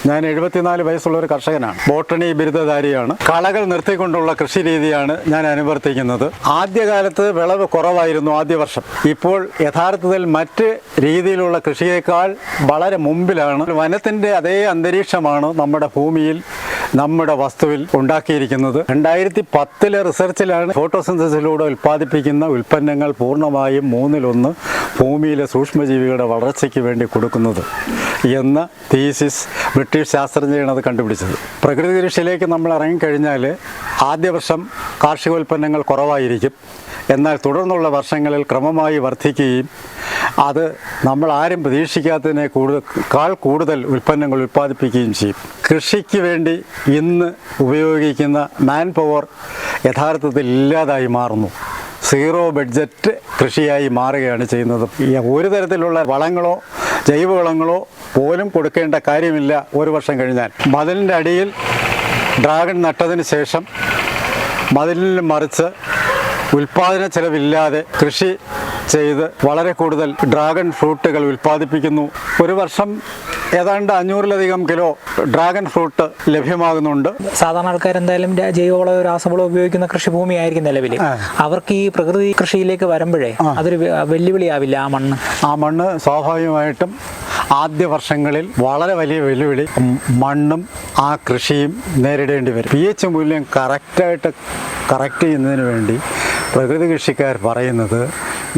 ഞാൻ 74 വയസ്സുള്ള ഒരു കർഷകനാണ്. ബോട്ടണി ബിരുദധാരിയാണ്. കളകൾ നിർത്തിക്കൊണ്ടുള്ള കൃഷി രീതിയാണ് ഞാൻ അനുവർത്തിക്കുന്നത്. ആദ്യകാലത്ത് വിളവ് കുറവായിരുന്നു ആദ്യ വർഷം. ഇപ്പോൾ യഥാർത്ഥത്തിൽ മറ്റ് രീതിയിലുള്ള കൃഷിയേക്കാൾ വളരെ മുമ്പിലാണ്. വനത്തിൻ്റെ അതേ അന്തരീക്ഷമാണ് നമ്മുടെ ഭൂമിയിൽ, നമ്മുടെ വസ്തുവിൽ ഉണ്ടാക്കിയിരിക്കുന്നത്. 2010 റിസർച്ചിലാണ് ഫോട്ടോസിന്തസിലൂടെ ഉൽപ്പാദിപ്പിക്കുന്ന ഉൽപ്പന്നങ്ങൾ പൂർണ്ണമായും 1/3 ഭൂമിയിലെ സൂക്ഷ്മജീവികളുടെ വളർച്ചയ്ക്ക് വേണ്ടി കൊടുക്കുന്നത് എന്ന തീസിസ് ബ്രിട്ടീഷ് ശാസ്ത്രജ്ഞരാണ് അത് കണ്ടുപിടിച്ചത്. പ്രകൃതി കൃഷിയിലേക്ക് നമ്മൾ ഇറങ്ങിക്കഴിഞ്ഞാൽ ആദ്യ വർഷം കാർഷികോൽപ്പന്നങ്ങൾ കുറവായിരിക്കും. എന്നാൽ തുടർന്നുള്ള വർഷങ്ങളിൽ ക്രമമായി വർദ്ധിക്കുകയും അത് നമ്മൾ ആരും പ്രതീക്ഷിക്കാത്തതിനെ കൂടുതൽ ഉൽപ്പന്നങ്ങൾ ഉൽപ്പാദിപ്പിക്കുകയും ചെയ്യും. കൃഷിക്ക് വേണ്ടി ഇന്ന് ഉപയോഗിക്കുന്ന മാൻ പവർ യഥാർത്ഥത്തിൽ ഇല്ലാതായി മാറുന്നു. സീറോ ബഡ്ജറ്റ് കൃഷിയായി മാറുകയാണ് ചെയ്യുന്നത്. ഒരു തരത്തിലുള്ള വളങ്ങളോ ജൈവവളങ്ങളോ പോലും കൊടുക്കേണ്ട കാര്യമില്ല. ഒരു വർഷം കഴിഞ്ഞാൽ മതിലിൻ്റെ അടിയിൽ ഡ്രാഗൺ നട്ടതിന് ശേഷം മതിലിൽ മറിച്ച് ഉൽപ്പാദന ചെലവില്ലാതെ കൃഷി ചെയ്ത് വളരെ കൂടുതൽ ഡ്രാഗൺ ഫ്രൂട്ടുകൾ ഉൽപ്പാദിപ്പിക്കുന്നു. ഒരു വർഷം ഏതാണ്ട് 500-ലധികം കിലോ ഡ്രാഗൺ ഫ്രൂട്ട് ലഭ്യമാകുന്നുണ്ട്. സാധാരണ ആൾക്കാർ എന്തായാലും ജൈവവളോ രാസവളോ ഉപയോഗിക്കുന്ന കൃഷിഭൂമി ആയിരിക്കും നിലവിൽ. അവർക്ക് ഈ പ്രകൃതി കൃഷിയിലേക്ക് വരുമ്പോഴേ അതൊരു വെല്ലുവിളിയാവില്ല? ആ മണ്ണ് സ്വാഭാവികമായിട്ടും ആദ്യ വർഷങ്ങളിൽ വളരെ വലിയ വെല്ലുവിളി മണ്ണും ആ കൃഷിയും നേരിടേണ്ടി വരും. pH മൂല്യം കറക്റ്റ് ചെയ്യുന്നതിന് വേണ്ടി പ്രകൃതി കൃഷിക്കാർ പറയുന്നത്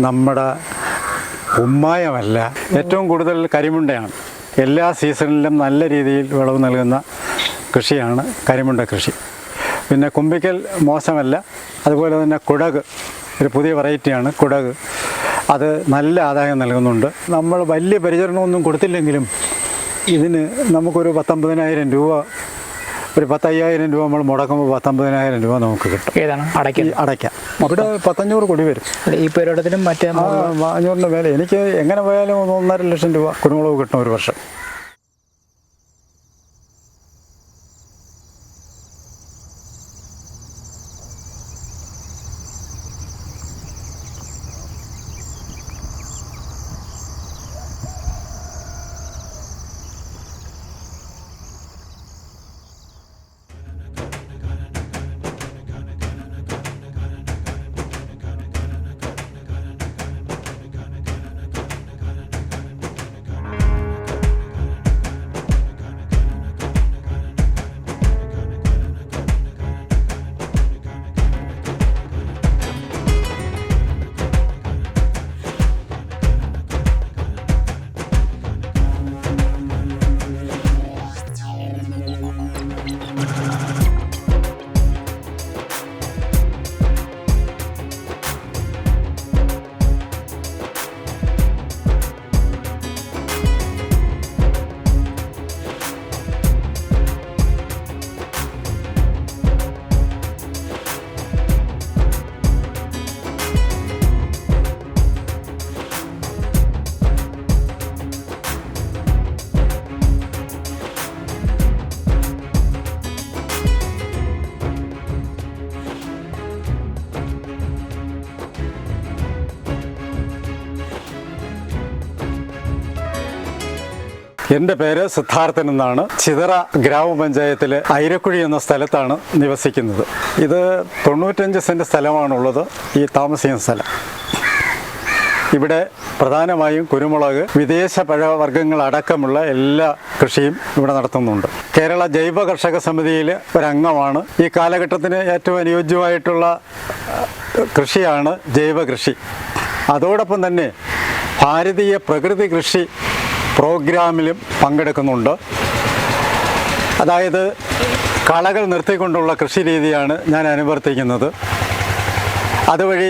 നമ്മുടെ കുമ്മായമല്ല, ഏറ്റവും കൂടുതൽ കരിമുണ്ടയാണ്. എല്ലാ സീസണിലും നല്ല രീതിയിൽ വിളവ് നൽകുന്ന കൃഷിയാണ് കരിമുണ്ട കൃഷി. പിന്നെ കുമ്പിക്കൽ മോശമല്ല. അതുപോലെ തന്നെ കുടക് ഒരു പുതിയ വെറൈറ്റിയാണ് കുടക്. അത് നല്ല ആദായം നൽകുന്നുണ്ട്. നമ്മൾ വലിയ പരിചരണമൊന്നും കൊടുത്തില്ലെങ്കിലും ഇതിന് നമുക്കൊരു 19,000 രൂപ, ഒരു 10,000 രൂപ നമ്മൾ മുടക്കുമ്പോൾ 19,000 രൂപ നമുക്ക് കിട്ടും. ഏതാണ് അടയ്ക്കാം. ഇവിടെ 500 കൊടി വരും. ഈ പേരോടത്തിനും മറ്റേ 500 മേലെ. എനിക്ക് എങ്ങനെ പോയാലും 1.5 ലക്ഷം രൂപ കുരുമുളക് കിട്ടും ഒരു വർഷം. എൻ്റെ പേര് സിദ്ധാർത്ഥൻ എന്നാണ്. ചിതറ ഗ്രാമപഞ്ചായത്തിലെ ഐരക്കുഴി എന്ന സ്ഥലത്താണ് നിവസിക്കുന്നത്. ഇത് 95 സെൻറ്റ് സ്ഥലമാണുള്ളത് ഈ താമസിക്കുന്ന സ്ഥലം. ഇവിടെ പ്രധാനമായും കുരുമുളക്, വിദേശ പഴവർഗ്ഗങ്ങൾ അടക്കമുള്ള എല്ലാ കൃഷിയും ഇവിടെ നടത്തുന്നുണ്ട്. കേരള ജൈവ കർഷക സമിതിയിൽ ഒരംഗമാണ്. ഈ കാലഘട്ടത്തിന് ഏറ്റവും അനുയോജ്യമായിട്ടുള്ള കൃഷിയാണ് ജൈവ കൃഷി. അതോടൊപ്പം തന്നെ ഭാരതീയ പ്രകൃതി കൃഷി പ്രോഗ്രാമിലും പങ്കെടുക്കുന്നുണ്ട്. അതായത് കളകൾ നിർത്തിക്കൊണ്ടുള്ള കൃഷി രീതിയാണ് ഞാൻ അനുവർത്തിക്കുന്നത്. അതുവഴി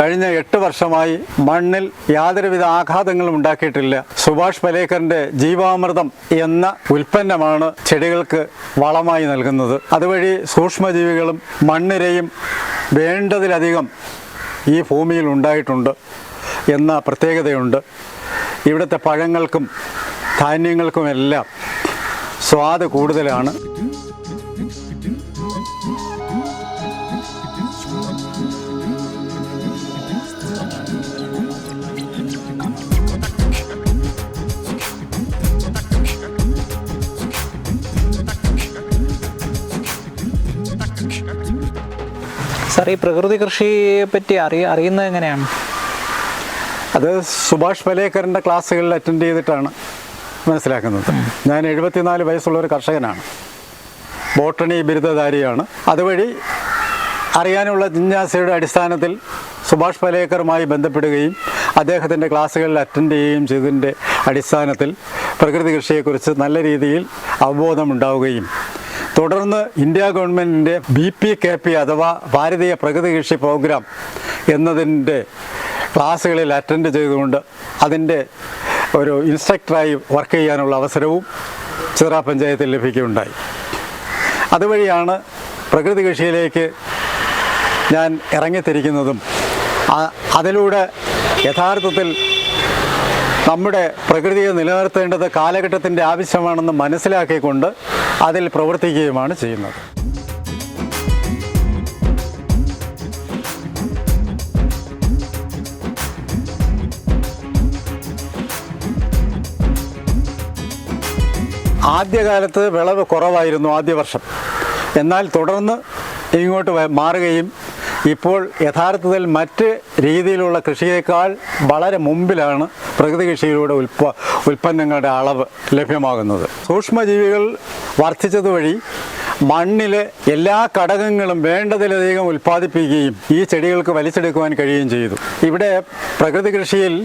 കഴിഞ്ഞ 8 വർഷമായി മണ്ണിൽ യാതൊരുവിധ ആഘാതങ്ങളും ഉണ്ടാക്കിയിട്ടില്ല. സുഭാഷ് പലേക്കറിൻ്റെ ജീവാമൃതം എന്ന ഉൽപ്പന്നമാണ് ചെടികൾക്ക് വളമായി നൽകുന്നത്. അതുവഴി സൂക്ഷ്മജീവികളും മണ്ണിരയും വേണ്ടതിലധികം ഈ ഭൂമിയിൽ ഉണ്ടായിട്ടുണ്ട് എന്ന പ്രത്യേകതയുണ്ട്. ഇവിടുത്തെ പഴങ്ങൾക്കും ധാന്യങ്ങൾക്കുമെല്ലാം സ്വാദ് കൂടുതലാണ്. സാർ, ഈ പ്രകൃതി കൃഷിയെ പറ്റി അറിയുന്നത് എങ്ങനെയാണ്? അത് സുഭാഷ് പലേക്കറിൻ്റെ ക്ലാസ്സുകളിൽ അറ്റൻഡ് ചെയ്തിട്ടാണ് മനസ്സിലാക്കുന്നത്. ഞാൻ 74 വയസ്സുള്ള ഒരു കർഷകനാണ്, ബോട്ടണി ബിരുദധാരിയാണ്. അതുവഴി അറിയാനുള്ള ജിജ്ഞാസയുടെ അടിസ്ഥാനത്തിൽ സുഭാഷ് പലേക്കറുമായി ബന്ധപ്പെടുകയും അദ്ദേഹത്തിൻ്റെ ക്ലാസ്സുകളിൽ അറ്റൻഡ് ചെയ്യുകയും ചെയ്തതിൻ്റെ അടിസ്ഥാനത്തിൽ പ്രകൃതി കൃഷിയെക്കുറിച്ച് നല്ല രീതിയിൽ അവബോധമുണ്ടാവുകയും തുടർന്ന് ഇന്ത്യ ഗവൺമെൻറ്റിൻ്റെ BPKP അഥവാ ഭാരതീയ പ്രകൃതി കൃഷി പ്രോഗ്രാം എന്നതിൻ്റെ ക്ലാസ്സുകളിൽ അറ്റൻഡ് ചെയ്തുകൊണ്ട് അതിൻ്റെ ഒരു ഇൻസ്ട്രക്ടറായി വർക്ക് ചെയ്യാനുള്ള അവസരവും ചിറ പഞ്ചായത്തിൽ ലഭിക്കുകയുണ്ടായി. അതുവഴിയാണ് പ്രകൃതി കൃഷിയിലേക്ക് ഞാൻ ഇറങ്ങിത്തിരിക്കുന്നതും അതിലൂടെ യഥാർത്ഥത്തിൽ നമ്മുടെ പ്രകൃതിയെ നിലനിർത്തേണ്ടത് കാലഘട്ടത്തിൻ്റെ ആവശ്യമാണെന്ന് മനസ്സിലാക്കിക്കൊണ്ട് അതിൽ പ്രവർത്തിക്കുകയുമാണ് ചെയ്യുന്നത്. ആദ്യകാലത്ത് വിളവ് കുറവായിരുന്നു ആദ്യ വർഷം. എന്നാൽ തുടർന്ന് ഇങ്ങോട്ട് മാറുകയും ഇപ്പോൾ യഥാർത്ഥത്തിൽ മറ്റ് രീതിയിലുള്ള കൃഷിയേക്കാൾ വളരെ മുമ്പിലാണ് പ്രകൃതി കൃഷിയിലൂടെ ഉൽപ്പന്നങ്ങളുടെ അളവ് ലഭ്യമാകുന്നത്. സൂക്ഷ്മജീവികൾ വർദ്ധിച്ചതുവഴി മണ്ണിലെ എല്ലാ ഘടകങ്ങളും വേണ്ടതിലധികം ഉൽപ്പാദിപ്പിക്കുകയും ഈ ചെടികൾക്ക് വലിച്ചെടുക്കുവാൻ കഴിയുകയും ചെയ്തു. ഇവിടെ പ്രകൃതി കൃഷിയിൽ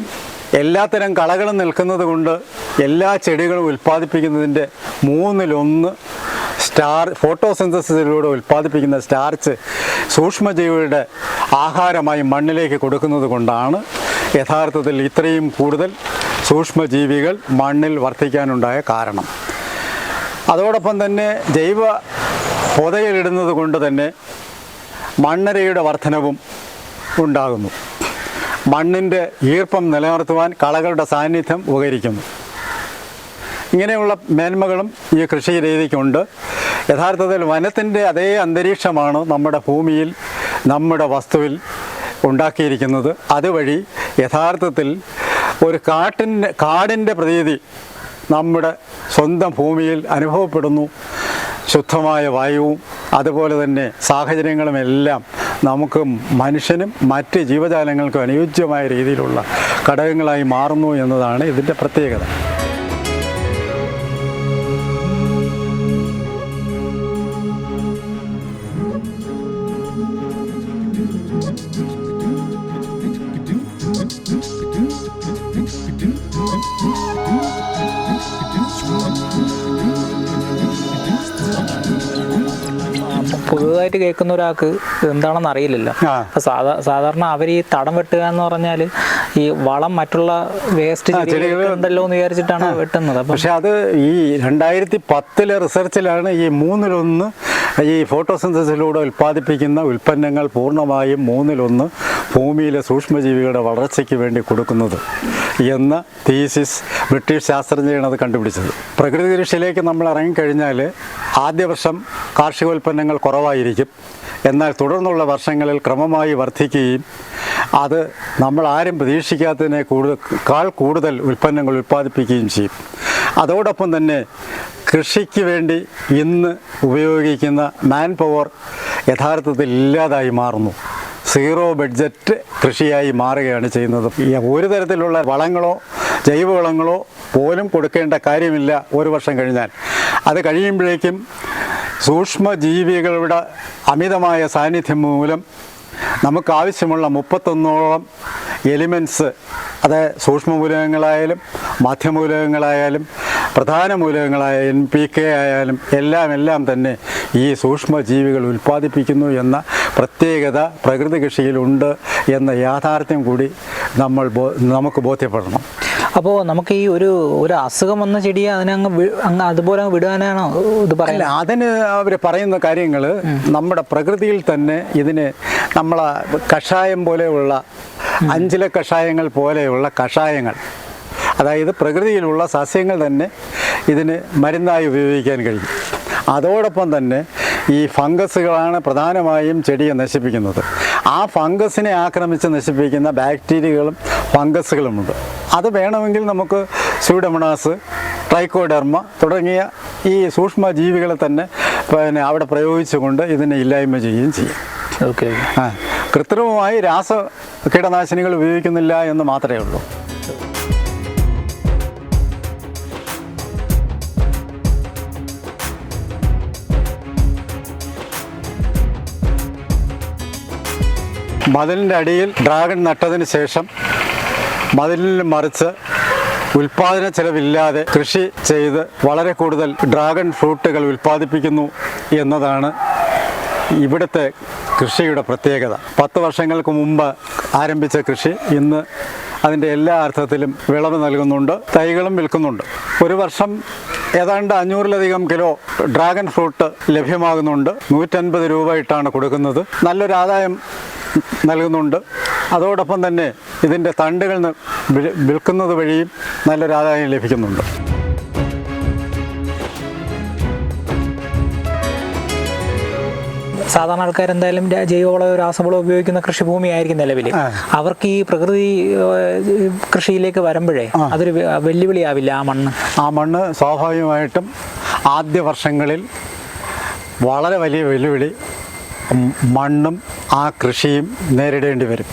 എല്ലാത്തരം കളകളും നിൽക്കുന്നത് കൊണ്ട് എല്ലാ ചെടികളും ഉൽപ്പാദിപ്പിക്കുന്നതിൻ്റെ 1/3 ഫോട്ടോസിന്തസിസിലൂടെ ഉൽപ്പാദിപ്പിക്കുന്ന സ്റ്റാർച്ച് സൂക്ഷ്മജീവികളുടെ ആഹാരമായി മണ്ണിലേക്ക് കൊടുക്കുന്നത് കൊണ്ടാണ് യഥാർത്ഥത്തിൽ ഇത്രയും കൂടുതൽ സൂക്ഷ്മജീവികൾ മണ്ണിൽ വർദ്ധിക്കാനുണ്ടായ കാരണം. അതോടൊപ്പം തന്നെ ജൈവ പൊതയിലിടുന്നത് കൊണ്ട് തന്നെ മണ്ണരയുടെ വർധനവും ഉണ്ടാകുന്നു. മണ്ണിൻ്റെ ഈർപ്പം നിലനിർത്തുവാൻ കളകളുടെ സാന്നിധ്യം ഉപകരിക്കുന്നു. ഇങ്ങനെയുള്ള മേന്മകളും ഈ കൃഷി രീതിക്കുണ്ട്. യഥാർത്ഥത്തിൽ വനത്തിൻ്റെ അതേ അന്തരീക്ഷമാണ് നമ്മുടെ ഭൂമിയിൽ, നമ്മുടെ വസ്തുവിൽ ഉണ്ടാക്കിയിരിക്കുന്നത്. അതുവഴി യഥാർത്ഥത്തിൽ ഒരു കാടിൻ്റെ പ്രതീതി നമ്മുടെ സ്വന്തം ഭൂമിയിൽ അനുഭവപ്പെടുന്നു. ശുദ്ധമായ വായുവും അതുപോലെ തന്നെ സാഹചര്യങ്ങളുമെല്ലാം നമുക്ക് മനുഷ്യനും മറ്റ് ജീവജാലങ്ങൾക്കും അനുയോജ്യമായ രീതിയിലുള്ള ഘടകങ്ങളായി മാറുന്നു എന്നതാണ് ഇതിൻ്റെ പ്രത്യേകത. പുതുതായിട്ട് കേൾക്കുന്ന ഒരാൾക്ക് എന്താണെന്ന് അറിയില്ലല്ലോ. സാധാരണ അവർ ഈ തടം വെട്ടുക എന്ന് പറഞ്ഞാൽ ഈ വളം മറ്റുള്ള വേസ്റ്റ് ഉണ്ടല്ലോ എന്ന് വിചാരിച്ചിട്ടാണ് വെട്ടുന്നത്. പക്ഷെ അത് ഈ 2010 റിസർച്ചിലാണ് ഈ 1/3 ഈ ഫോട്ടോസിന്തസിലൂടെ ഉൽപ്പാദിപ്പിക്കുന്ന ഉൽപ്പന്നങ്ങൾ പൂർണ്ണമായും 1/3 ഭൂമിയിലെ സൂക്ഷ്മജീവികളുടെ വളർച്ചയ്ക്ക് വേണ്ടി കൊടുക്കുന്നത് എന്ന തീസിസ് ബ്രിട്ടീഷ് ശാസ്ത്രജ്ഞരാണ് അത് കണ്ടുപിടിച്ചത്. പ്രകൃതി കൃഷിയിലേക്ക് നമ്മൾ ഇറങ്ങിക്കഴിഞ്ഞാൽ ആദ്യ വർഷം കാർഷികോൽപ്പന്നങ്ങൾ കുറവായിരിക്കും. എന്നാൽ തുടർന്നുള്ള വർഷങ്ങളിൽ ക്രമമായി വർദ്ധിക്കുകയും അത് നമ്മൾ ആരും പ്രതീക്ഷിക്കാത്തതിനേക്കാൾ കൂടുതൽ ഉൽപ്പന്നങ്ങൾ ഉൽപ്പാദിപ്പിക്കുകയും ചെയ്യും. അതോടൊപ്പം തന്നെ കൃഷിക്ക് വേണ്ടി ഇന്ന് ഉപയോഗിക്കുന്ന മാൻ പവർ യഥാർത്ഥത്തിൽ ഇല്ലാതായി മാറുന്നു. സീറോ ബഡ്ജറ്റ് കൃഷിയായി മാറുകയാണ് ചെയ്യുന്നത്. ഒരു തരത്തിലുള്ള വളങ്ങളോ ജൈവവളങ്ങളോ പോലും കൊടുക്കേണ്ട കാര്യമില്ല ഒരു വർഷം കഴിഞ്ഞാൽ. അത് കഴിയുമ്പോഴേക്കും സൂക്ഷ്മജീവികളുടെ അമിതമായ സാന്നിധ്യം മൂലം നമുക്കാവശ്യമുള്ള 31ഓളം എലിമെൻറ്റ്സ്, അത് സൂക്ഷ്മമൂലകങ്ങളായാലും മധ്യമൂലകങ്ങളായാലും പ്രധാന മൂലകങ്ങളായ NPK ആയാലും എല്ലാം തന്നെ ഈ സൂക്ഷ്മജീവികൾ ഉൽപ്പാദിപ്പിക്കുന്നു എന്ന പ്രത്യേകത പ്രകൃതി കൃഷിയിലുണ്ട് എന്ന യാഥാർത്ഥ്യം കൂടി നമുക്ക് ബോധ്യപ്പെടണം. അപ്പോൾ നമുക്ക് ഈ ഒരു അസുഖം വന്ന ചെടിയെ അങ്ങ് അതുപോലെ വിടാനാണോ ഇത് പറയുന്നത്? അതിന് അവർ പറയുന്ന കാര്യങ്ങൾ നമ്മുടെ പ്രകൃതിയിൽ തന്നെ ഇതിന് നമ്മളെ കഷായം പോലെയുള്ള 5 കഷായങ്ങൾ പോലെയുള്ള കഷായങ്ങൾ, അതായത് പ്രകൃതിയിലുള്ള സസ്യങ്ങൾ തന്നെ ഇതിന് മരുന്നായി ഉപയോഗിക്കാൻ കഴിയും. അതോടൊപ്പം തന്നെ ഈ ഫംഗസുകളാണ് പ്രധാനമായും ചെടിയെ നശിപ്പിക്കുന്നത്. ആ ഫംഗസിനെ ആക്രമിച്ച് നശിപ്പിക്കുന്ന ബാക്ടീരിയകളും ഫംഗസുകളുമുണ്ട്. അത് വേണമെങ്കിൽ നമുക്ക് സ്യൂഡോമോണാസ്, ട്രൈക്കോഡെർമ തുടങ്ങിയ ഈ സൂക്ഷ്മജീവികളെ തന്നെ അവിടെ പ്രയോഗിച്ചുകൊണ്ട് ഇതിനെ ഇല്ലായ്മ ചെയ്യുകയും ചെയ്യും. ഓക്കെ. കൃത്രിമമായി രാസ കീടനാശിനികൾ ഉപയോഗിക്കുന്നില്ല എന്ന് മാത്രമേ ഉള്ളൂ. മതിലിൻ്റെ അടിയിൽ ഡ്രാഗൺ നട്ടതിന് ശേഷം മതിലിൽ മറിച്ച് ഉൽപാദന ചെലവില്ലാതെ കൃഷി ചെയ്ത് വളരെ കൂടുതൽ ഡ്രാഗൺ ഫ്രൂട്ടുകൾ ഉൽപ്പാദിപ്പിക്കുന്നു എന്നതാണ് ഇവിടുത്തെ കൃഷിയുടെ പ്രത്യേകത. 10 വർഷങ്ങൾക്ക് മുമ്പ് ആരംഭിച്ച കൃഷി ഇന്ന് അതിൻ്റെ എല്ലാ അർത്ഥത്തിലും വിളവ് നൽകുന്നുണ്ട്, തൈകളും വിൽക്കുന്നുണ്ട്. ഒരു വർഷം ഏതാണ്ട് 500-ലധികം കിലോ ഡ്രാഗൺ ഫ്രൂട്ട് ലഭ്യമാകുന്നുണ്ട്. 150 രൂപ ഇട്ടാണ് കൊടുക്കുന്നത്. നല്ലൊരു ആദായം നൽകുന്നുണ്ട്. അതോടൊപ്പം തന്നെ ഇതിൻ്റെ തണ്ടുകൾ വിൽക്കുന്നത് വഴിയും നല്ലൊരു ആദായം ലഭിക്കുന്നുണ്ട്. സാധാരണ ആൾക്കാർ എന്തായാലും ജൈവവളമോ രാസവളമോ ഉപയോഗിക്കുന്ന കൃഷിഭൂമി ആയിരിക്കും നിലവിൽ. അവർക്ക് ഈ പ്രകൃതി കൃഷിയിലേക്ക് വരുമ്പോഴേ അതൊരു വെല്ലുവിളിയാവില്ല ആ മണ്ണ് സ്വാഭാവികമായിട്ടും ആദ്യ വർഷങ്ങളിൽ വളരെ വലിയ വെല്ലുവിളി മണ്ണും ആ കൃഷിയും നേരിടേണ്ടി വരും.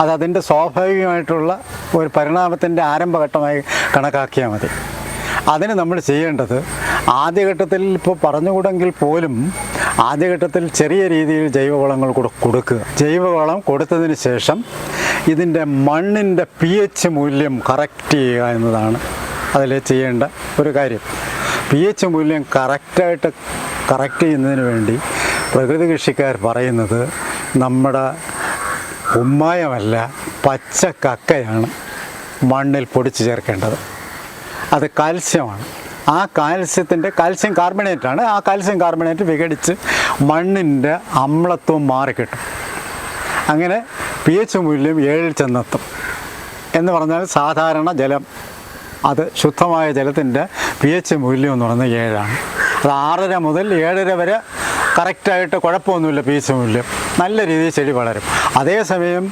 അതതിൻ്റെ സ്വാഭാവികമായിട്ടുള്ള ഒരു പരിണാമത്തിൻ്റെ ആരംഭഘട്ടമായി കണക്കാക്കിയാൽ മതി. അതിന് നമ്മൾ ചെയ്യേണ്ടത് ആദ്യഘട്ടത്തിൽ ഇപ്പോൾ പറഞ്ഞുകൂടെങ്കിൽ പോലും ആദ്യഘട്ടത്തിൽ ചെറിയ രീതിയിൽ ജൈവവളങ്ങൾ കൊടുക്കുക. ജൈവവളം കൊടുത്തതിന് ശേഷം ഇതിൻ്റെ മണ്ണിൻ്റെ pH മൂല്യം കറക്റ്റ് ചെയ്യുക എന്നതാണ് അതിൽ ചെയ്യേണ്ട ഒരു കാര്യം. pH മൂല്യം കറക്റ്റ് ചെയ്യുന്നതിന് വേണ്ടി പ്രകൃതി കൃഷിക്കാർ പറയുന്നത് നമ്മുടെ കുമ്മായമല്ല, പച്ച കക്കയാണ് മണ്ണിൽ പൊടിച്ച് ചേർക്കേണ്ടത്. അത് കാൽസ്യമാണ്. ആ കാൽസ്യം കാർബണേറ്റാണ്. ആ കാൽസ്യം കാർബണേറ്റ് വിഘടിച്ച് മണ്ണിൻ്റെ അമ്ലത്വം മാറിക്കിട്ടും. അങ്ങനെ pH മൂല്യം 7 ചെന്നെത്തും. എന്ന് പറഞ്ഞാൽ സാധാരണ ജലം, അത് ശുദ്ധമായ ജലത്തിൻ്റെ pH മൂല്യം എന്ന് പറയുന്നത് 7ആണ്. അത് 6.5 മുതൽ 7.5 വരെ കറക്റ്റായിട്ട് കുഴപ്പമൊന്നുമില്ല. pH മൂല്യം നല്ല രീതിയിൽ ചെടി വളരും. അതേസമയം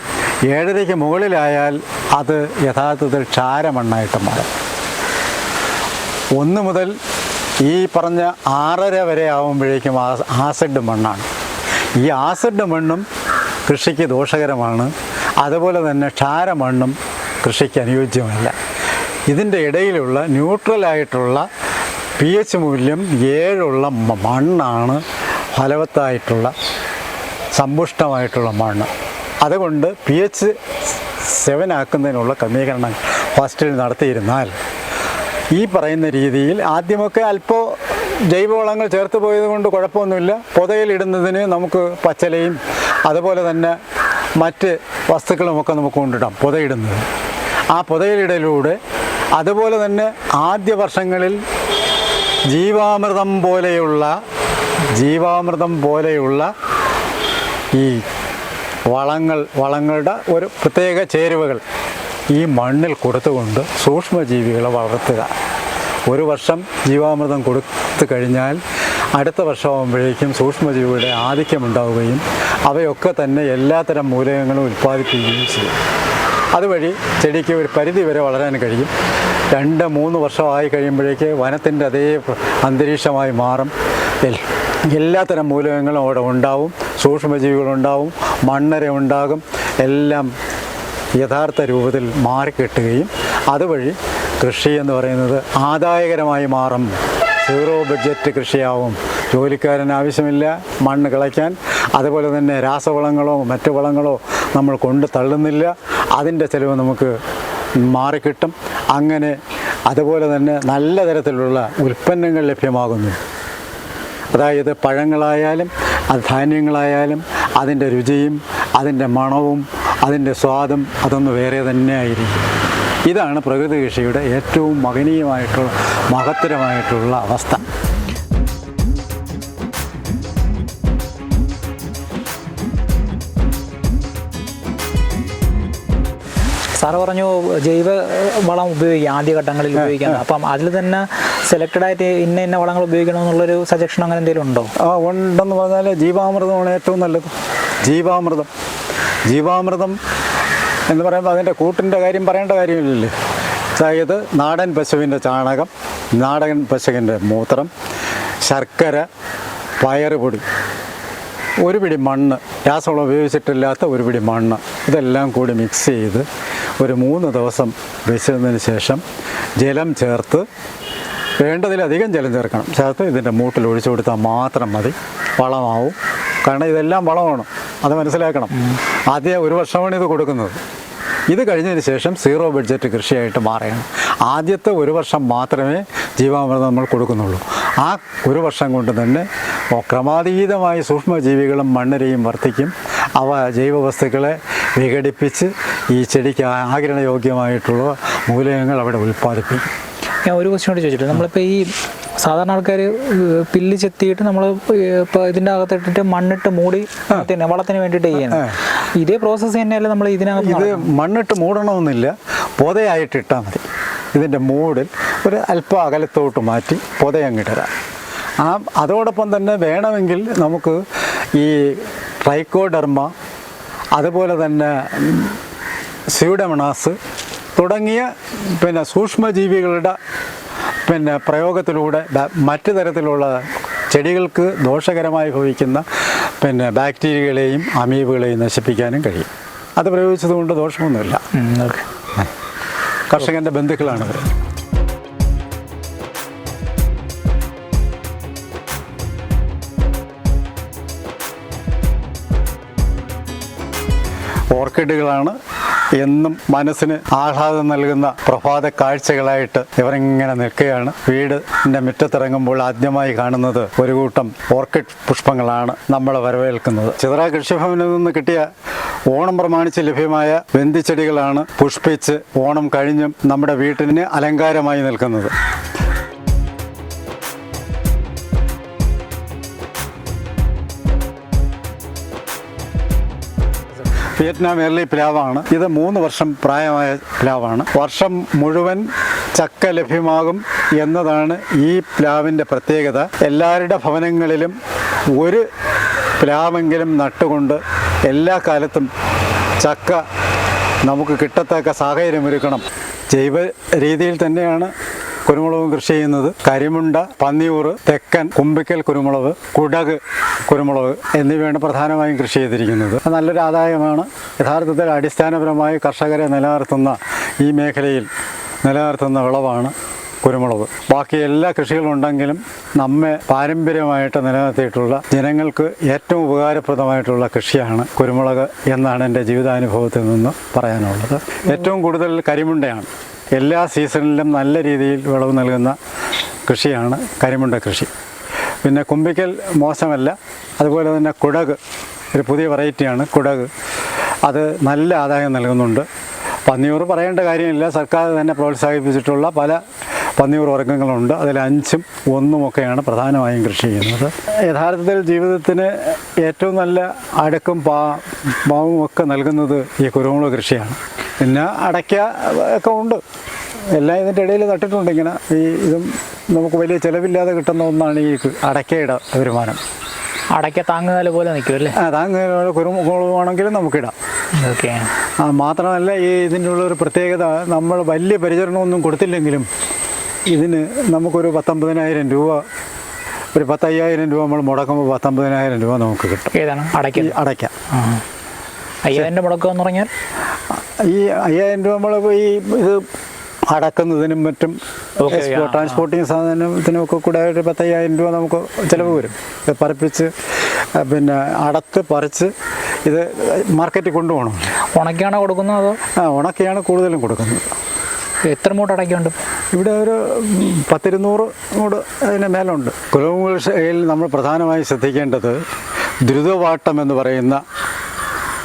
7.5-ക്ക് മുകളിലായാൽ അത് യഥാർത്ഥത്തിൽ ക്ഷാരമണ്ണായിട്ട് മാറും. 1 മുതൽ ഈ പറഞ്ഞ 6.5 വരെ ആകുമ്പോഴേക്കും ആസിഡ് മണ്ണാണ്. ഈ ആസിഡ് മണ്ണും കൃഷിക്ക് ദോഷകരമാണ്. അതുപോലെ തന്നെ ക്ഷാരമണ്ണും കൃഷിക്ക് അനുയോജ്യമല്ല. ഇതിൻ്റെ ഇടയിലുള്ള ന്യൂട്രലായിട്ടുള്ള pH മൂല്യം 7 മണ്ണാണ് ഫലവത്തായിട്ടുള്ള സമ്പുഷ്ടമായിട്ടുള്ള മണ്ണ്. അതുകൊണ്ട് pH 7 ആക്കുന്നതിനുള്ള ക്രമീകരണം ഫസ്റ്റിൽ നടത്തിയിരുന്നാൽ ഈ പറയുന്ന രീതിയിൽ ആദ്യമൊക്കെ അല്പം ജൈവവളങ്ങൾ ചേർത്ത് പോയത് കൊണ്ട് കുഴപ്പമൊന്നുമില്ല. പുതയിലിടുന്നതിന് നമുക്ക് പച്ചിലയും അതുപോലെ തന്നെ മറ്റ് വസ്തുക്കളുമൊക്കെ നമുക്ക് കൊണ്ടിടാം പുതയിടുന്നത്. ആ പുതയിലിടയിലൂടെ അതുപോലെ തന്നെ ആദ്യ വർഷങ്ങളിൽ ജീവാമൃതം പോലെയുള്ള ഈ വളങ്ങളുടെ ഒരു പ്രത്യേക ചേരുവകൾ ഈ മണ്ണിൽ കൊടുത്തുകൊണ്ട് സൂക്ഷ്മജീവികളെ വളർത്തുക. ഒരു വർഷം ജീവാമൃതം കൊടുത്തു കഴിഞ്ഞാൽ അടുത്ത വർഷമാകുമ്പോഴേക്കും സൂക്ഷ്മജീവിയുടെ ആധിക്യമുണ്ടാവുകയും അവയൊക്കെ തന്നെ എല്ലാത്തരം മൂലകങ്ങളും ഉൽപ്പാദിപ്പിക്കുകയും ചെയ്യും. അതുവഴി ചെടിക്ക് ഒരു പരിധി വരെ വളരാൻ കഴിയും. 2-3 വർഷമായി കഴിയുമ്പോഴേക്ക് വനത്തിൻ്റെ അതേ അന്തരീക്ഷമായി മാറും. എല്ലാത്തരം മൂലകങ്ങളും അവിടെ ഉണ്ടാവും, സൂക്ഷ്മജീവികളുണ്ടാവും, മണ്ണര ഉണ്ടാകും. എല്ലാം യഥാർത്ഥ രൂപത്തിൽ മാറിക്കിട്ടുകയും അതുവഴി കൃഷി എന്ന് പറയുന്നത് ആദായകരമായി മാറും. 0 ബഡ്ജറ്റ് കൃഷിയാവും. ജോലിക്കാരൻ ആവശ്യമില്ല മണ്ണ് കിളയ്ക്കാൻ. അതുപോലെ തന്നെ രാസവളങ്ങളോ മറ്റു വളങ്ങളോ നമ്മൾ കൊണ്ട് തള്ളുന്നില്ല. അതിൻ്റെ ചിലവ് നമുക്ക് മാറിക്കിട്ടും. അങ്ങനെ അതുപോലെ തന്നെ നല്ല തരത്തിലുള്ള ഉൽപ്പന്നങ്ങൾ ലഭ്യമാകുന്നു. അതായത് പഴങ്ങളായാലും അത് ധാന്യങ്ങളായാലും അതിൻ്റെ രുചിയും അതിൻ്റെ മണവും അതിൻ്റെ സ്വാദും അതൊന്ന് വേറെ തന്നെ ആയിരിക്കും. ഇതാണ് പ്രകൃതി കൃഷിയുടെ ഏറ്റവും മഹനീയമായിട്ടുള്ള മഹത്തരമായിട്ടുള്ള അവസ്ഥ. സാറ് പറഞ്ഞു ജൈവ വളം ഉപയോഗിക്കാം ആദ്യഘട്ടങ്ങളിൽ ഉപയോഗിക്കാം. അപ്പം അതിൽ തന്നെ സെലക്റ്റഡായിട്ട് ഇന്ന വളങ്ങൾ ഉപയോഗിക്കണമെന്നുള്ളൊരു സജഷൻ അങ്ങനെ എന്തെങ്കിലും ഉണ്ടോ? ഉണ്ടെന്ന് പറഞ്ഞാൽ ജീവാമൃതമാണ് ഏറ്റവും നല്ലത്. ജീവാമൃതം എന്ന് പറയുമ്പോൾ അതിൻ്റെ കൂട്ടിൻ്റെ കാര്യം പറയേണ്ട കാര്യമില്ലല്ലേ. അതായത് നാടൻ പശുവിൻ്റെ ചാണകം, നാടൻ പശുവിൻ്റെ മൂത്രം, ശർക്കര, പയറുപൊടി, ഒരു പിടി മണ്ണ്, രാസവളം ഉപയോഗിച്ചിട്ടില്ലാത്ത ഒരു പിടി മണ്ണ്, ഇതെല്ലാം കൂടി മിക്സ് ചെയ്ത് ഒരു 3 ദിവസം വെച്ചതിന് ശേഷം ജലം ചേർത്ത്, വേണ്ടതിലധികം ജലം ചേർത്ത് ഇതിൻ്റെ മൂട്ടിൽ ഒഴിച്ചു കൊടുത്താൽ മാത്രം മതി, വളമാവും. കാരണം ഇതെല്ലാം വളമാണ്, അത് മനസ്സിലാക്കണം. ആദ്യം 1 വർഷമാണ് ഇത് കൊടുക്കുന്നത്. ഇത് കഴിഞ്ഞതിന് ശേഷം 0 ബഡ്ജറ്റ് കൃഷിയായിട്ട് മാറുകയാണ്. ആദ്യത്തെ 1 വർഷം മാത്രമേ ജീവാമൃതം നമ്മൾ കൊടുക്കുന്നുള്ളൂ. ആ 1 വർഷം കൊണ്ട് തന്നെ ക്രമാതീതമായി സൂക്ഷ്മജീവികളും മണ്ണിരയും വർദ്ധിക്കും. അവ ജൈവവസ്തുക്കളെ വിഘടിപ്പിച്ച് ഈ ചെടിക്ക് ആഗിരണയോഗ്യമായിട്ടുള്ള മൂലകങ്ങൾ അവിടെ ഉൽപ്പാദിപ്പിക്കും. ഞാൻ ഒരു ക്വസ്റ്റ്യൻ കൂടി ചോദിച്ചിട്ട്, നമ്മളിപ്പോൾ ഈ സാധാരണ ആൾക്കാർ പില്ല് ചെത്തിയിട്ട് നമ്മൾ ഇപ്പോൾ ഇതിൻ്റെ അകത്തിട്ടിട്ട് മണ്ണിട്ട് മൂടി വളത്തിന് വേണ്ടിയിട്ട് ചെയ്യുന്നത്, ഇതേ പ്രോസസ്സ് തന്നെയല്ലേ നമ്മൾ ഇതിനകത്ത്? ഇത് മണ്ണിട്ട് മൂടണമെന്നില്ല, പൊതയായിട്ടിട്ടാൽ മതി. ഇതിൻ്റെ മൂടിൽ ഒരു അല്പം അകലത്തോട്ട് മാറ്റി പൊതയങ്ങിടരാം. അതോടൊപ്പം തന്നെ വേണമെങ്കിൽ നമുക്ക് ഈ ട്രൈക്കോഡെർമ, അതുപോലെ തന്നെ സ്യൂഡോമോണാസ് തുടങ്ങിയ സൂക്ഷ്മജീവികളുടെ പ്രയോഗത്തിലൂടെ മറ്റു തരത്തിലുള്ള ചെടികൾക്ക് ദോഷകരമായി ഭവിക്കുന്ന ബാക്ടീരിയകളെയും അമീബുകളെയും നശിപ്പിക്കാനും കഴിയും. അത് പ്രയോഗിച്ചതുകൊണ്ട് ദോഷമൊന്നുമില്ല. കർഷകൻ്റെ ബന്ധുക്കളാണവർ. ഓർക്കിഡുകളാണ് എന്നും മനസ്സിന് ആഹ്ലാദം നൽകുന്ന പ്രഭാത കാഴ്ചകളായിട്ട് ഇവരിങ്ങനെ നിൽക്കുകയാണ്. വീടിൻ്റെ മുറ്റത്തിറങ്ങുമ്പോൾ ആദ്യമായി കാണുന്നത് ഒരു കൂട്ടം ഓർക്കിഡ് പുഷ്പങ്ങളാണ് നമ്മളെ വരവേൽക്കുന്നത്. ചിതറ കൃഷിഭവനിൽ നിന്ന് കിട്ടിയ ഓണം പ്രമാണിച്ച് ലഭ്യമായ ബന്ധിച്ചെടികളാണ് പുഷ്പിച്ച് ഓണം കഴിഞ്ഞും നമ്മുടെ വീട്ടിന് അലങ്കാരമായി നിൽക്കുന്നത്. വിയറ്റ്നാം എർലി പ്ലാവാണ് ഇത്. 3 വർഷം പ്രായമായ പ്ലാവാണ്. വർഷം മുഴുവൻ ചക്ക ലഭ്യമാകും എന്നതാണ് ഈ പ്ലാവിൻ്റെ പ്രത്യേകത. എല്ലാവരുടെ ഭവനങ്ങളിലും ഒരു പ്ലാവെങ്കിലും നട്ടുകൊണ്ട് എല്ലാ കാലത്തും ചക്ക നമുക്ക് കിട്ടത്തക്ക സാഹചര്യമൊരുക്കണം. ജൈവ രീതിയിൽ തന്നെയാണ് കുരുമുളകും കൃഷി ചെയ്യുന്നത്. കരിമുണ്ട, പന്നിയൂർ, തെക്കൻ, കുമ്പിക്കൽ കുരുമുളക്, കുടക് കുരുമുളക് എന്നിവയാണ് പ്രധാനമായും കൃഷി ചെയ്തിരിക്കുന്നത്. നല്ലൊരു ആദായമാണ്. യഥാർത്ഥത്തിൽ അടിസ്ഥാനപരമായി കർഷകരെ നിലനിർത്തുന്ന ഈ മേഖലയിൽ നിലനിർത്തുന്ന വിളവാണ് കുരുമുളക്. ബാക്കി എല്ലാ കൃഷികളുണ്ടെങ്കിലും നമ്മെ പാരമ്പര്യമായിട്ട് നിലനിർത്തിയിട്ടുള്ള ജനങ്ങൾക്ക് ഏറ്റവും ഉപകാരപ്രദമായിട്ടുള്ള കൃഷിയാണ് കുരുമുളക് എന്നാണ് എൻ്റെ ജീവിതാനുഭവത്തിൽ നിന്ന് പറയാനുള്ളത്. ഏറ്റവും കൂടുതൽ കരിമുണ്ടയാണ്. എല്ലാ സീസണിലും നല്ല രീതിയിൽ വിളവ് നൽകുന്ന കൃഷിയാണ് കരിമുണ്ട കൃഷി. പിന്നെ കുമ്പിക്കൽ മോശമല്ല. അതുപോലെ തന്നെ കുടക് ഒരു പുതിയ വെറൈറ്റിയാണ് കുടക്. അത് നല്ല ആദായം നൽകുന്നുണ്ട്. പന്നിയൂർ പറയേണ്ട കാര്യമില്ല. സർക്കാർ തന്നെ പ്രോത്സാഹിപ്പിച്ചിട്ടുള്ള പല പന്നിയൂർ വർഗ്ഗങ്ങളുണ്ട്. അതിൽ 5ഉം 1ഉമൊക്കെയാണ് പ്രധാനമായും കൃഷി ചെയ്യുന്നത്. യഥാർത്ഥത്തിൽ ജീവിതത്തിന് ഏറ്റവും നല്ല അടുക്കും പാവും ഒക്കെ നൽകുന്നത് ഈ കുരുമുളക് കൃഷിയാണ്. പിന്നെ അടയ്ക്ക ഒക്കെ ഉണ്ട്. എല്ലാം ഇതിൻ്റെ ഇടയിൽ നട്ടിട്ടുണ്ട്. ഇങ്ങനെ ഇതും നമുക്ക് വലിയ ചിലവില്ലാതെ കിട്ടുന്ന ഒന്നാണ് ഈ അടയ്ക്കയുടെ വരുമാനം. അടയ്ക്ക താങ്ങുകാല പോലെ നിൽക്കുമല്ലേ? താങ്ങുകാല കുരുമുളകാണെങ്കിലും നമുക്കിടാം. ഓക്കെ. മാത്രമല്ല ഇതിൻ്റെ ഉള്ളൊരു പ്രത്യേകത, നമ്മൾ വലിയ പരിചരണമൊന്നും കൊടുത്തില്ലെങ്കിലും ഇതിന് നമുക്കൊരു 19,000 രൂപ, ഒരു 10,000 രൂപ നമ്മൾ മുടക്കുമ്പോൾ 19,000 രൂപ നമുക്ക് കിട്ടും. ഏതാണ് അടയ്ക്ക? 5,000 മുടക്കുക എന്ന് പറഞ്ഞാൽ ഈ 5,000 രൂപ നമ്മൾ ഇത് അടക്കുന്നതിനും മറ്റും ട്രാൻസ്പോർട്ടിങ് സാധനത്തിനുമൊക്കെ കൂടെ ഒരു 10,000 രൂപ നമുക്ക് ചിലവ് വരും. പറപ്പിച്ച് അടത്ത് പറിച്ച് ഇത് മാർക്കറ്റിൽ കൊണ്ടുപോകണം. ഉണക്കിയാണോ കൊടുക്കുന്നത് അതോ? ഉണക്കിയാണ് കൂടുതലും കൊടുക്കുന്നത്. എത്ര മൂട്ട് അടയ്ക്കുണ്ട് ഇവിടെ? ഒരു 10-200 മൂട് അതിന് മേലുണ്ട്. കുരുമുളക് കൃഷിയിൽ നമ്മൾ പ്രധാനമായും ശ്രദ്ധിക്കേണ്ടത് ദ്രുതവാട്ടം എന്ന് പറയുന്ന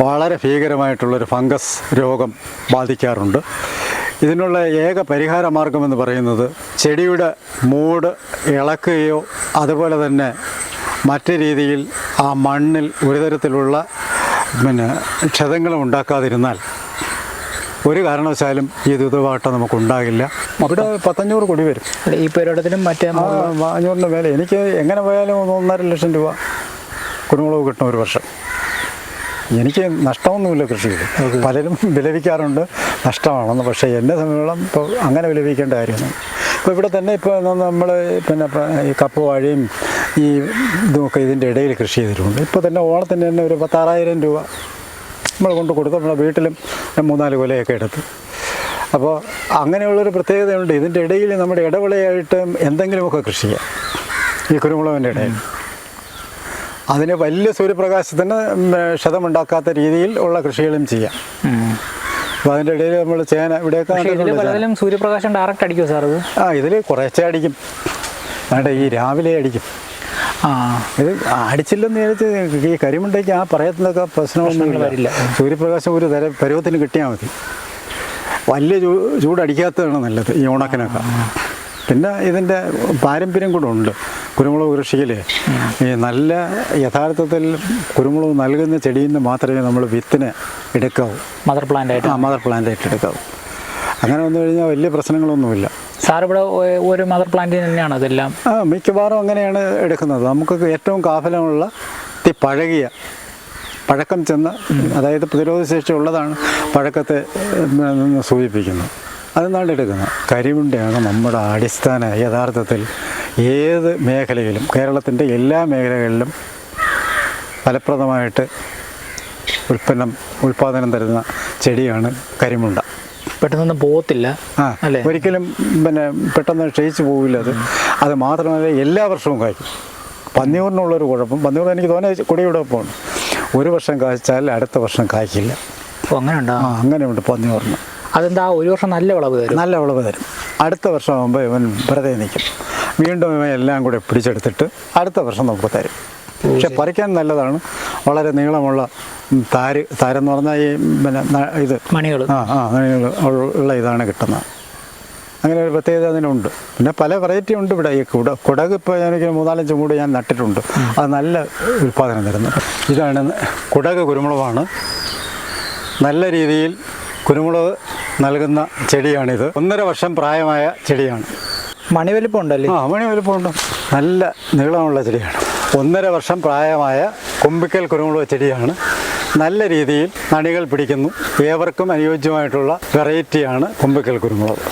വളരെ ഭീകരമായിട്ടുള്ളൊരു ഫംഗസ് രോഗം ബാധിക്കാറുണ്ട്. ഇതിനുള്ള ഏക പരിഹാര മാർഗമെന്ന് പറയുന്നത് ചെടിയുടെ മൂട് ഇളക്കുകയോ അതുപോലെ തന്നെ മറ്റു രീതിയിൽ ആ മണ്ണിൽ ഒരു തരത്തിലുള്ള ക്ഷതങ്ങളും ഉണ്ടാക്കാതിരുന്നാൽ ഒരു കാരണവശാലും ഈ ദ്രുതവാട്ടം നമുക്കുണ്ടാകില്ല. ഇവിടെ 500 കൊടി വരും ഈ പേരിടത്തിലും. മറ്റേ 500 മേലെ. എനിക്ക് എങ്ങനെ പോയാലും 1.5 ലക്ഷം രൂപ കുരുമുളക് കിട്ടും ഒരു വർഷം. എനിക്ക് നഷ്ടമൊന്നുമില്ല കൃഷിയിൽ. പലരും വിലപിക്കാറുണ്ട് നഷ്ടമാണെന്ന്. പക്ഷേ എന്നെ സംബന്ധിച്ചോളം ഇപ്പോൾ അങ്ങനെ വിലപിക്കേണ്ട കാര്യമൊന്നും. ഇപ്പോൾ ഇവിടെ തന്നെ ഇപ്പോൾ നമ്മൾ ഈ കപ്പ വാഴയും ഈ ഇതുമൊക്കെ ഇതിൻ്റെ ഇടയിൽ കൃഷി ചെയ്തിട്ടുണ്ട്. ഇപ്പോൾ തന്നെ ഓണത്തിന് തന്നെ ഒരു 16,000 രൂപ നമ്മൾ കൊണ്ട് കൊടുത്തു. നമ്മുടെ വീട്ടിലും 3-4 കൊലയൊക്കെ എടുത്ത്. അപ്പോൾ അങ്ങനെയുള്ളൊരു പ്രത്യേകതയുണ്ട്. ഇതിൻ്റെ ഇടയിൽ നമ്മുടെ ഇടവിളയായിട്ട് എന്തെങ്കിലുമൊക്കെ കൃഷി ചെയ്യാം ഈ കുരുമുളകിൻ്റെ ഇടയിൽ. അതിന് വലിയ സൂര്യപ്രകാശത്തിന് ക്ഷതമുണ്ടാക്കാത്ത രീതിയിൽ ഉള്ള കൃഷികളും ചെയ്യാം. അപ്പോൾ അതിൻ്റെ ഇടയിൽ നമ്മൾ ചേന ഇവിടെയൊക്കെ പലതിലും സൂര്യപ്രകാശം ഡയറക്റ്റ് അടിക്കുമോ സാർ ഇത്? ഇതിൽ കുറേശ്ശെ അടിക്കും. ഈ രാവിലെ അടിക്കും. ഇത് അടിച്ചില്ലെന്ന് വിചാരിച്ച് ഈ കരിമുണ്ടയ്ക്ക് ആ പറയുന്നതൊക്കെ പ്രശ്നമൊന്നും വരില്ല. സൂര്യപ്രകാശം ഒരു പരുവത്തിന് കിട്ടിയാൽ മതി. വലിയ ചൂടടിക്കാത്തതാണ് നല്ലത് ഈ ഉണക്കിനൊക്കെ. പിന്നെ ഇതിൻ്റെ പാരമ്പര്യം കൂടെ ഉണ്ട് കുരുമുളക് കൃഷിയിൽ. ഈ നല്ല യഥാർത്ഥത്തിൽ കുരുമുളക് നൽകുന്ന ചെടിയിൽ നിന്ന് മാത്രമേ നമ്മൾ വിത്തിനെ എടുക്കാവൂ. മദർ പ്ലാന്റായിട്ട് എടുക്കാവൂ. അങ്ങനെ വന്നു കഴിഞ്ഞാൽ വലിയ പ്രശ്നങ്ങളൊന്നുമില്ല. സാർ ഇവിടെ ഒരു മദർ പ്ലാന്റിൽ തന്നെയാണ് ഇതെല്ലാം? മിക്കവാറും അങ്ങനെയാണ് എടുക്കുന്നത്. നമുക്ക് ഏറ്റവും കാഫലമുള്ള പഴക്കം ചെന്ന, അതായത് പ്രതിരോധശേഷി ഉള്ളതാണ് പഴക്കത്തെ സൂചിപ്പിക്കുന്നത്. അതെന്നാണ് എടുക്കുന്നത്. കരിമുണ്ടയാണ് നമ്മുടെ അടിസ്ഥാന യഥാർത്ഥത്തിൽ ഏത് മേഖലയിലും, കേരളത്തിൻ്റെ എല്ലാ മേഖലകളിലും ഫലപ്രദമായിട്ട് ഉൽപ്പാദനം തരുന്ന ചെടിയാണ് കരിമുണ്ട. പെട്ടെന്നൊന്നും പോകത്തില്ല. ഒരിക്കലും പെട്ടെന്ന് ക്ഷയിച്ചു പോകില്ല. അത് മാത്രമല്ല എല്ലാ വർഷവും കായ്ക്കും. പന്നിയൂറിനുള്ളൊരു കുഴപ്പം, പന്നിയൂർ എനിക്ക് തോന്നിയ കൊടിയോടൊപ്പമാണ്. ഒരു വർഷം കായ്ച്ചാൽ അടുത്ത വർഷം കായ്ക്കില്ല. അങ്ങനെയുണ്ട് പന്നിയൂറിന്. അതെന്താ? ഒരു വർഷം നല്ല വിളവ് തരും. അടുത്ത വർഷം ആകുമ്പോൾ ഇവൻ വെറുതെ നിൽക്കും. വീണ്ടും ഇവൻ എല്ലാം കൂടെ പിടിച്ചെടുത്തിട്ട് അടുത്ത വർഷം നമുക്ക് തരും. പക്ഷെ പറിക്കാൻ നല്ലതാണ്. വളരെ നീളമുള്ള താരെന്ന് പറഞ്ഞാൽ ഈ ഇത് മണികൾ ഉള്ള ഇതാണ് കിട്ടുന്നത്. അങ്ങനെ ഒരു പ്രത്യേകത അതിനുണ്ട്. പിന്നെ പല വെറൈറ്റി ഉണ്ട് ഇവിടെ. ഈ കുടക് ഇപ്പോൾ എനിക്ക് 3-4 മൂട് ഞാൻ നട്ടിട്ടുണ്ട്. അത് നല്ല ഉൽപ്പാദനം തരുന്നത്. ഇതാണ് കുടക് കുരുമുളകാണ്. നല്ല രീതിയിൽ കുരുമുളക് നൽകുന്ന ചെടിയാണിത്. 1.5 വർഷം പ്രായമായ ചെടിയാണ്. മണിവലിപ്പം ഉണ്ടല്ലേ? മണിവലിപ്പമുണ്ട്. നല്ല നീളമുള്ള ചെടിയാണ്. 1.5 വർഷം പ്രായമായ കൊമ്പിക്കൽ കുരുമുളക് ചെടിയാണ്. നല്ല രീതിയിൽ നടികൾ പിടിക്കുന്നു. ഏവർക്കും അനുയോജ്യമായിട്ടുള്ള വെറൈറ്റിയാണ് കൊമ്പിക്കൽ കുരുമുളക്.